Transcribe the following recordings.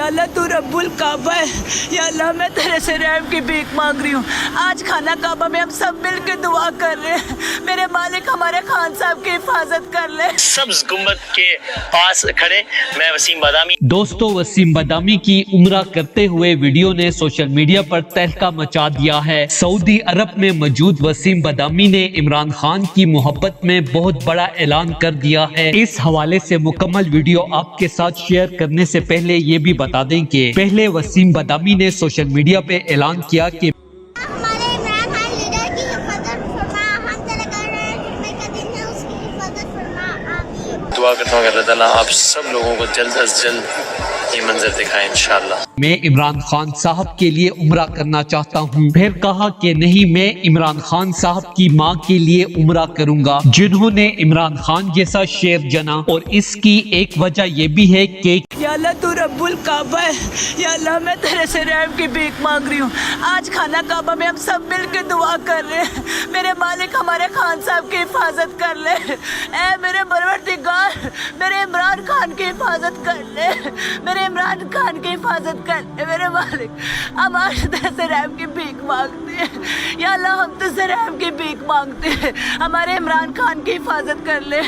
अल्लाह तू रब्बुल काबा है। या अल्लाह मैं तेरे से रहम की भीख मांग रही हूँ। आज खाना काबा में हम सब मिल के दुआ कर रहे हैं, मेरे मालिक हमारे खान साहब की हिफाजत कर ले। सब्ज गुंबद के पास खड़े मैं वसीम बादामी। दोस्तों, वसीम बादामी की उम्रा करते हुए वीडियो ने सोशल मीडिया पर तहलका मचा दिया है। सऊदी अरब में मौजूद वसीम बादामी ने इमरान खान की मोहब्बत में बहुत बड़ा ऐलान कर दिया है। इस हवाले से मुकम्मल वीडियो आपके साथ शेयर करने से पहले ये भी बता दें कि पहले वसीम बादामी ने सोशल मीडिया पे ऐलान किया कि हमारे इमरान खान लीडर की हिफाजत फरमा, हम तलक कर रहे हैं जुम्मे का दिन है, उसकी हिफाजत फरमा, आमीन। दुआ करता हूँ कि अल्लाह ताला आप सब लोगों को जल्द अज जल्द ये मंजर दिखाए इंशाअल्लाह। मैं इमरान खान साहब के लिए उम्रा करना चाहता हूँ। फिर कहा कि नहीं, मैं इमरान खान साहब की माँ के लिए उम्रा करूँगा जिन्होंने इमरान खान जैसा शेर जना, और इसकी एक वजह ये भी है कि या अल्लाह तू रब्बुल काबा है। या अल्लाह मैं तेरे से रहम की भीख मांग रही हूँ। आज खाना काबा में हम सब मिल के दुआ कर रहे हैं, मेरे मालिक हमारे खान साहब की हिफाजत कर ले। ऐ मेरे परवरदिगार, मेरे इमरान खान की हिफाजत कर ले, मेरे इमरान खान की हिफाजत कर ले। मेरे मालिक हम आज तेरे से रहम की भीख मांगते हैं। या अल्लाह हम तुझसे रहम की भीख मांगते हैं, हमारे इमरान खान की हिफाजत कर ले।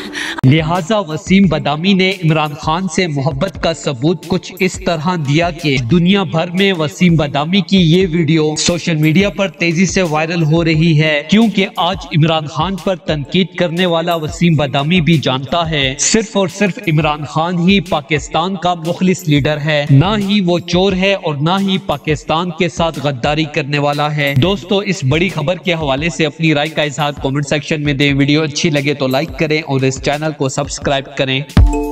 लिहाजा वसीम बादामी ने इमरान खान से मोहब्बत का सबूत कुछ इस तरह दिया कि दुनिया भर में वसीम बादामी की ये वीडियो सोशल मीडिया पर तेजी से वायरल हो रही है, क्योंकि आज इमरान खान पर तनकीद करने वाला वसीम बादामी भी जानता है सिर्फ और सिर्फ इमरान खान ही पाकिस्तान का मुखलिस लीडर है, ना ही वो चोर है और ना ही पाकिस्तान के साथ गद्दारी करने वाला है। दोस्तों, इस बड़ी खबर के हवाले से अपनी राय का इजहार कमेंट सेक्शन में दें। वीडियो अच्छी लगे तो लाइक करें और इस चैनल को सब्सक्राइब करें।